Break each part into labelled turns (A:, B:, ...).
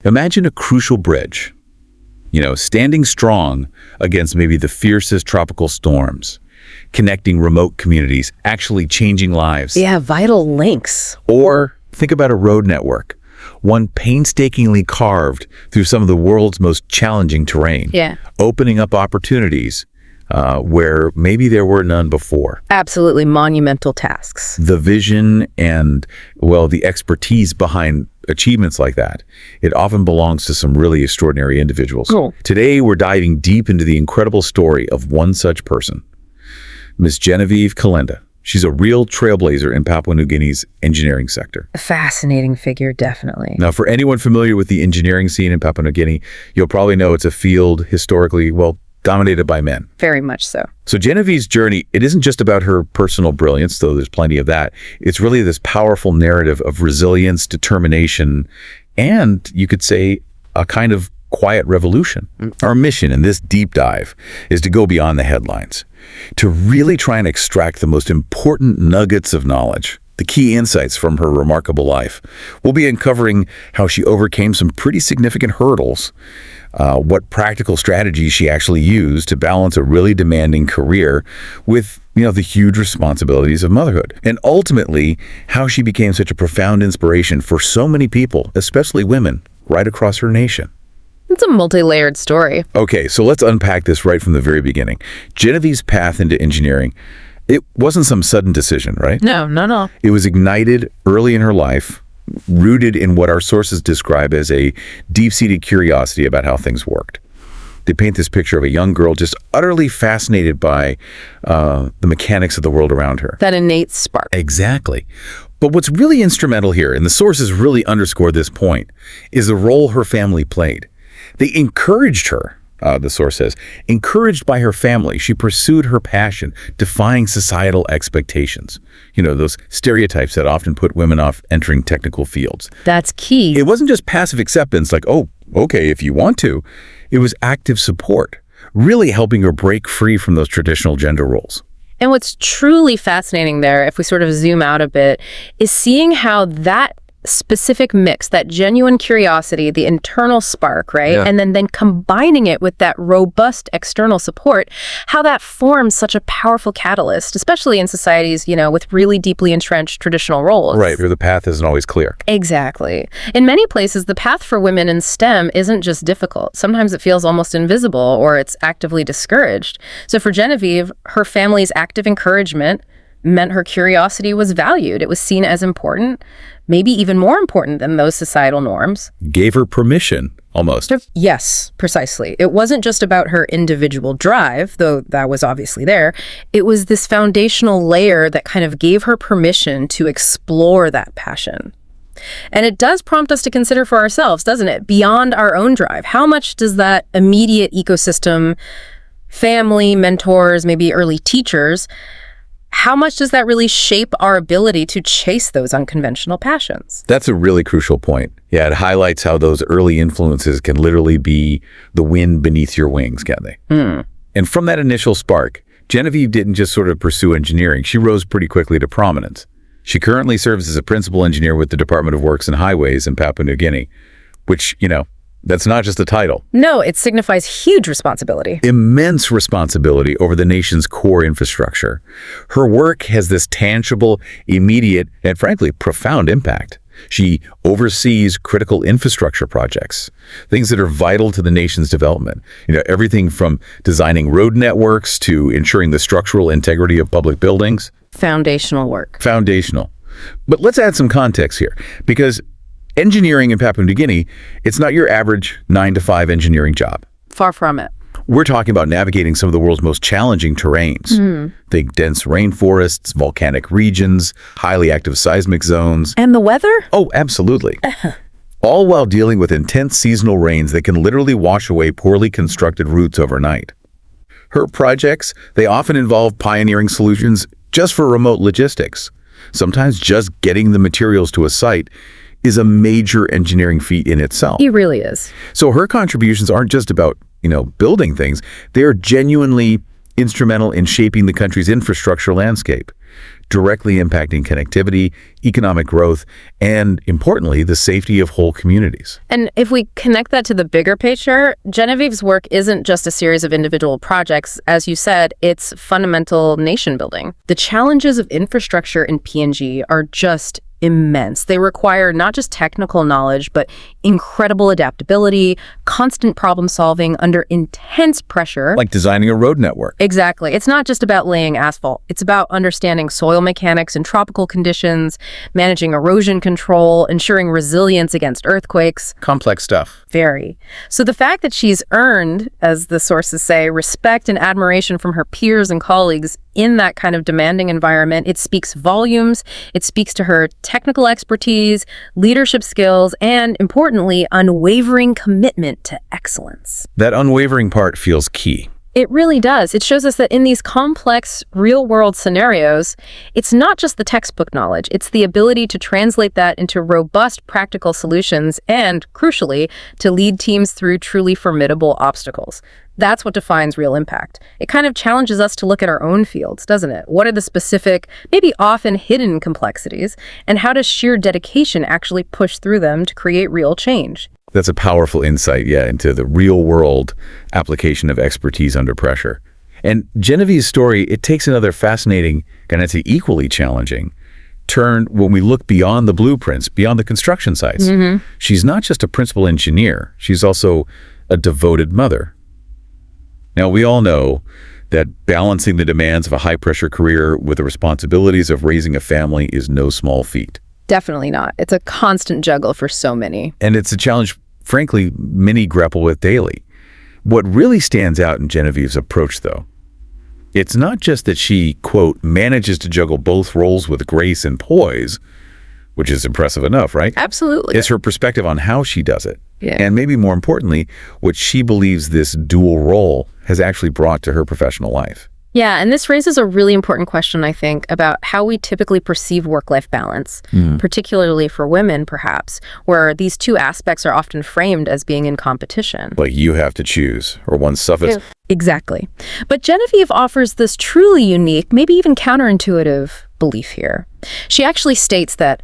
A: Imagine a crucial bridge, standing strong against maybe the fiercest tropical storms, connecting remote communities, actually changing lives.
B: Yeah, vital links.
A: Or think about a road network, one painstakingly carved through some of the world's most challenging terrain, opening up opportunities where maybe there were none before.
B: Absolutely monumental tasks.
A: The vision and, the expertise behind achievements like that, it often belongs to some really extraordinary individuals.
B: Cool.
A: Today, we're diving deep into the incredible story of one such person, Miss Genevieve Kalenda. She's a real trailblazer in Papua New Guinea's engineering sector.
B: A fascinating figure, definitely.
A: Now, for anyone familiar with the engineering scene in Papua New Guinea, you'll probably know it's a field historically, dominated by men.
B: Very much so.
A: So Genevieve's journey, it isn't just about her personal brilliance, though there's plenty of that. It's really this powerful narrative of resilience, determination, and you could say a kind of quiet revolution. Our mission in this deep dive is to go beyond the headlines, to really try and extract the most important nuggets of knowledge, the key insights from her remarkable life. We'll be uncovering how she overcame some pretty significant hurdles, what practical strategies she actually used to balance a really demanding career with, the huge responsibilities of motherhood, and ultimately how she became such a profound inspiration for so many people, especially women, right across her nation.
B: It's a multi-layered story.
A: Okay, so let's unpack this right from the very beginning. Genevieve's path into engineering, it wasn't some sudden decision, right?
B: No.
A: It was ignited early in her life, rooted in what our sources describe as a deep-seated curiosity about how things worked. They paint this picture of a young girl just utterly fascinated by the mechanics of the world around her.
B: That innate spark.
A: Exactly. But what's really instrumental here, and the sources really underscore this point, is the role her family played. They encouraged her, the source says, encouraged by her family, she pursued her passion, defying societal expectations. Those stereotypes that often put women off entering technical fields.
B: That's key.
A: It wasn't just passive acceptance, like, oh, okay, if you want to. It was active support, really helping her break free from those traditional gender roles.
B: And what's truly fascinating there, if we sort of zoom out a bit, is seeing how that specific mix, that genuine curiosity, the internal spark, right?
A: Yeah.
B: And then combining it with that robust external support, how that forms such a powerful catalyst, especially in societies, with really deeply entrenched traditional roles.
A: Right, where the path isn't always clear.
B: Exactly. In many places, the path for women in STEM isn't just difficult. Sometimes it feels almost invisible or it's actively discouraged. So for Genevieve, her family's active encouragement meant her curiosity was valued. It was seen as important, maybe even more important than those societal norms.
A: Gave her permission, almost.
B: Yes, precisely. It wasn't just about her individual drive, though that was obviously there. It was this foundational layer that kind of gave her permission to explore that passion. And it does prompt us to consider for ourselves, doesn't it? Beyond our own drive, how much does that immediate ecosystem, family, mentors, maybe early teachers, how much does that really shape our ability to chase those unconventional passions?
A: That's a really crucial point. Yeah, it highlights how those early influences can literally be the wind beneath your wings, can't they? And from that initial spark, Genevieve didn't just sort of pursue engineering. She rose pretty quickly to prominence. She currently serves as a principal engineer with the Department of Works and Highways in Papua New Guinea, which, that's not just a title.
B: No, it signifies huge responsibility.
A: Immense responsibility over the nation's core infrastructure. Her work has this tangible, immediate, and frankly, profound impact. She oversees critical infrastructure projects, things that are vital to the nation's development. Everything from designing road networks to ensuring the structural integrity of public buildings.
B: Foundational work.
A: Foundational. But let's add some context here, because engineering in Papua New Guinea, it's not your average 9-to-5 engineering job.
B: Far from it.
A: We're talking about navigating some of the world's most challenging terrains. Think dense rainforests, volcanic regions, highly active seismic zones.
B: And the weather?
A: Oh, absolutely. All while dealing with intense seasonal rains that can literally wash away poorly constructed routes overnight. Her projects, they often involve pioneering solutions just for remote logistics. Sometimes just getting the materials to a site is a major engineering feat in itself.
B: It really is.
A: So her contributions aren't just about, building things. They are genuinely instrumental in shaping the country's infrastructure landscape. directly impacting connectivity, economic growth, and, importantly, the safety of whole communities.
B: And if we connect that to the bigger picture, Genevieve's work isn't just a series of individual projects. As you said, it's fundamental nation building. The challenges of infrastructure in PNG are just immense. They require not just technical knowledge, but incredible adaptability, constant problem solving under intense pressure.
A: Like designing a road network.
B: Exactly. It's not just about laying asphalt. It's about understanding soil mechanics in tropical conditions, managing erosion control, ensuring resilience against earthquakes.
A: Complex stuff.
B: Very. So the fact that she's earned, as the sources say, respect and admiration from her peers and colleagues in that kind of demanding environment, it speaks volumes. It speaks to her technical expertise, leadership skills, and importantly, unwavering commitment to excellence.
A: That unwavering part feels key.
B: It really does. It shows us that in these complex, real-world scenarios, it's not just the textbook knowledge. It's the ability to translate that into robust, practical solutions and, crucially, to lead teams through truly formidable obstacles. That's what defines real impact. It kind of challenges us to look at our own fields, doesn't it? What are the specific, maybe often hidden complexities, and how does sheer dedication actually push through them to create real change?
A: That's a powerful insight, into the real-world application of expertise under pressure. And Genevieve's story, it takes another fascinating, and I'd say equally challenging, turn when we look beyond the blueprints, beyond the construction sites. She's not just a principal engineer. She's also a devoted mother. Now, we all know that balancing the demands of a high-pressure career with the responsibilities of raising a family is no small feat.
B: Definitely not. It's a constant juggle for so many.
A: And it's a challenge, frankly, many grapple with daily. What really stands out in Genevieve's approach, though, it's not just that she, quote, manages to juggle both roles with grace and poise, which is impressive enough, right?
B: Absolutely.
A: It's her perspective on how she does it.
B: Yeah.
A: And maybe more importantly, what she believes this dual role has actually brought to her professional life.
B: Yeah, and this raises a really important question, I think, about how we typically perceive work-life balance, particularly for women, perhaps, where these two aspects are often framed as being in competition.
A: Like you have to choose, or one suffers.
B: Exactly. But Genevieve offers this truly unique, maybe even counterintuitive belief here. She actually states that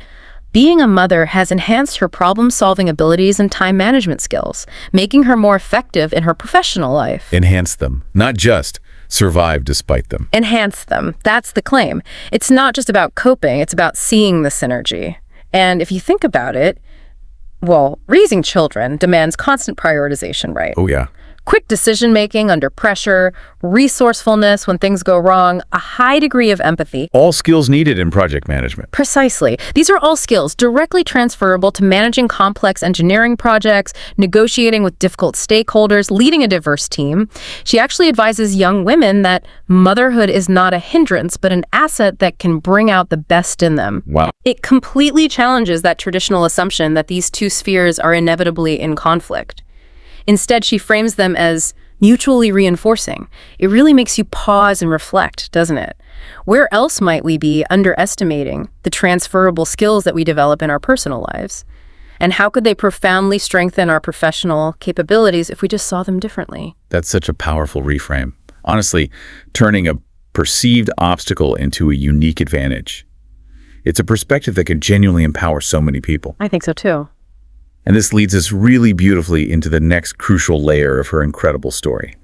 B: being a mother has enhanced her problem-solving abilities and time management skills, making her more effective in her professional life.
A: Enhance them, not just survive despite them.
B: Enhance them. That's the claim. It's not just about coping, it's about seeing the synergy. And if you think about it, well, raising children demands constant prioritization, right?
A: Oh, yeah.
B: Quick decision-making under pressure, resourcefulness when things go wrong, a high degree of empathy.
A: All skills needed in project management.
B: Precisely. These are all skills directly transferable to managing complex engineering projects, negotiating with difficult stakeholders, leading a diverse team. She actually advises young women that motherhood is not a hindrance, but an asset that can bring out the best in them.
A: Wow.
B: It completely challenges that traditional assumption that these two spheres are inevitably in conflict. Instead, she frames them as mutually reinforcing. It really makes you pause and reflect, doesn't it? Where else might we be underestimating the transferable skills that we develop in our personal lives? And how could they profoundly strengthen our professional capabilities if we just saw them differently?
A: That's such a powerful reframe. Honestly, turning a perceived obstacle into a unique advantage. It's a perspective that can genuinely empower so many people.
B: I think so too.
A: And this leads us really beautifully into the next crucial layer of her incredible story.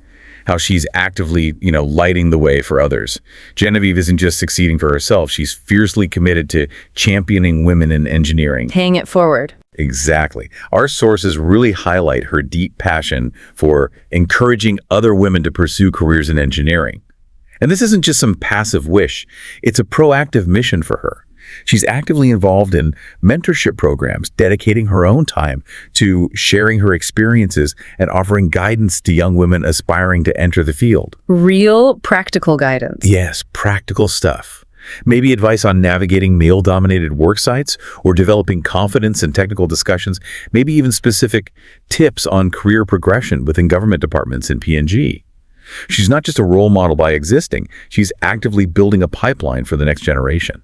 A: How she's actively, lighting the way for others. Genevieve isn't just succeeding for herself. She's fiercely committed to championing women in engineering.
B: Paying it forward.
A: Exactly. Our sources really highlight her deep passion for encouraging other women to pursue careers in engineering. And this isn't just some passive wish. It's a proactive mission for her. She's actively involved in mentorship programs, dedicating her own time to sharing her experiences and offering guidance to young women aspiring to enter the field.
B: Real practical guidance.
A: Yes, practical stuff. Maybe advice on navigating male-dominated work sites or developing confidence in technical discussions, maybe even specific tips on career progression within government departments in PNG. She's not just a role model by existing, she's actively building a pipeline for the next generation.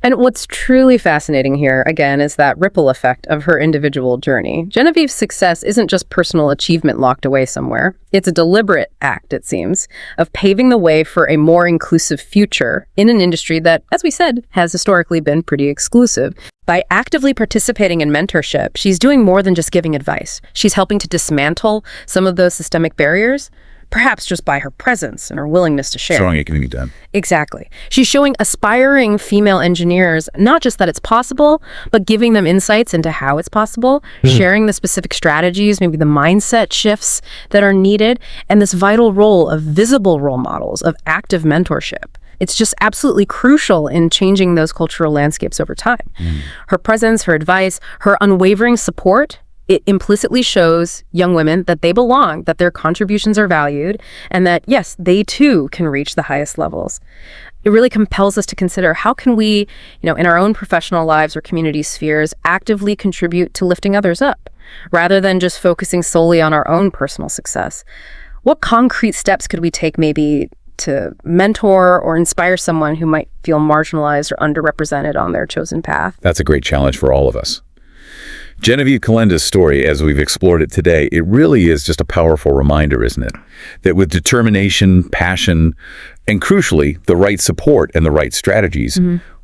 B: And what's truly fascinating here, again, is that ripple effect of her individual journey. Genevieve's success isn't just personal achievement locked away somewhere. It's a deliberate act, it seems, of paving the way for a more inclusive future in an industry that, as we said, has historically been pretty exclusive. By actively participating in mentorship, she's doing more than just giving advice. She's helping to dismantle some of those systemic barriers, perhaps just by her presence and her willingness to share.
A: Strong it can be done.
B: Exactly. She's showing aspiring female engineers not just that it's possible, but giving them insights into how it's possible, sharing the specific strategies, maybe the mindset shifts that are needed, and this vital role of visible role models, of active mentorship. It's just absolutely crucial in changing those cultural landscapes over time. Her presence, her advice, her unwavering support, it implicitly shows young women that they belong, that their contributions are valued, and that, yes, they too can reach the highest levels. It really compels us to consider how can we, in our own professional lives or community spheres, actively contribute to lifting others up, rather than just focusing solely on our own personal success. What concrete steps could we take maybe to mentor or inspire someone who might feel marginalized or underrepresented on their chosen path?
A: That's a great challenge for all of us. Genevieve Kalenda's story, as we've explored it today, it really is just a powerful reminder, isn't it? That with determination, passion, and crucially, the right support and the right strategies,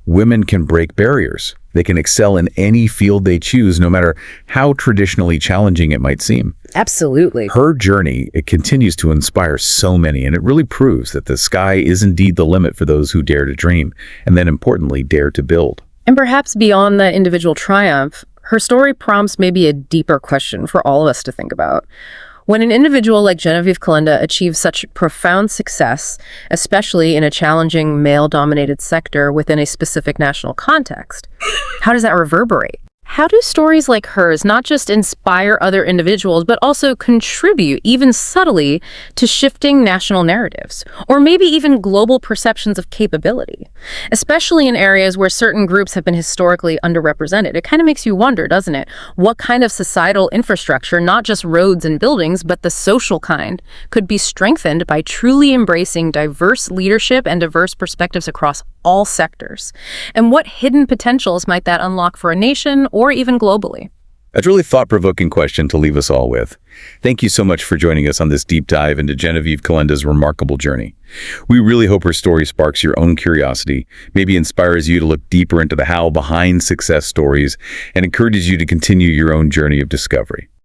A: women can break barriers. They can excel in any field they choose, no matter how traditionally challenging it might seem.
B: Absolutely.
A: Her journey, it continues to inspire so many, and it really proves that the sky is indeed the limit for those who dare to dream, and then importantly, dare to build.
B: And perhaps beyond that individual triumph, her story prompts maybe a deeper question for all of us to think about. When an individual like Genevieve Kalenda achieves such profound success, especially in a challenging male-dominated sector within a specific national context, how does that reverberate? How do stories like hers not just inspire other individuals, but also contribute, even subtly, to shifting national narratives, or maybe even global perceptions of capability, especially in areas where certain groups have been historically underrepresented? It kind of makes you wonder, doesn't it? What kind of societal infrastructure, not just roads and buildings, but the social kind, could be strengthened by truly embracing diverse leadership and diverse perspectives across all sectors? And what hidden potentials might that unlock for a nation or even globally?
A: That's a really thought-provoking question to leave us all with. Thank you so much for joining us on this deep dive into Genevieve Kalenda's remarkable journey. We really hope her story sparks your own curiosity, maybe inspires you to look deeper into the how behind success stories, and encourages you to continue your own journey of discovery.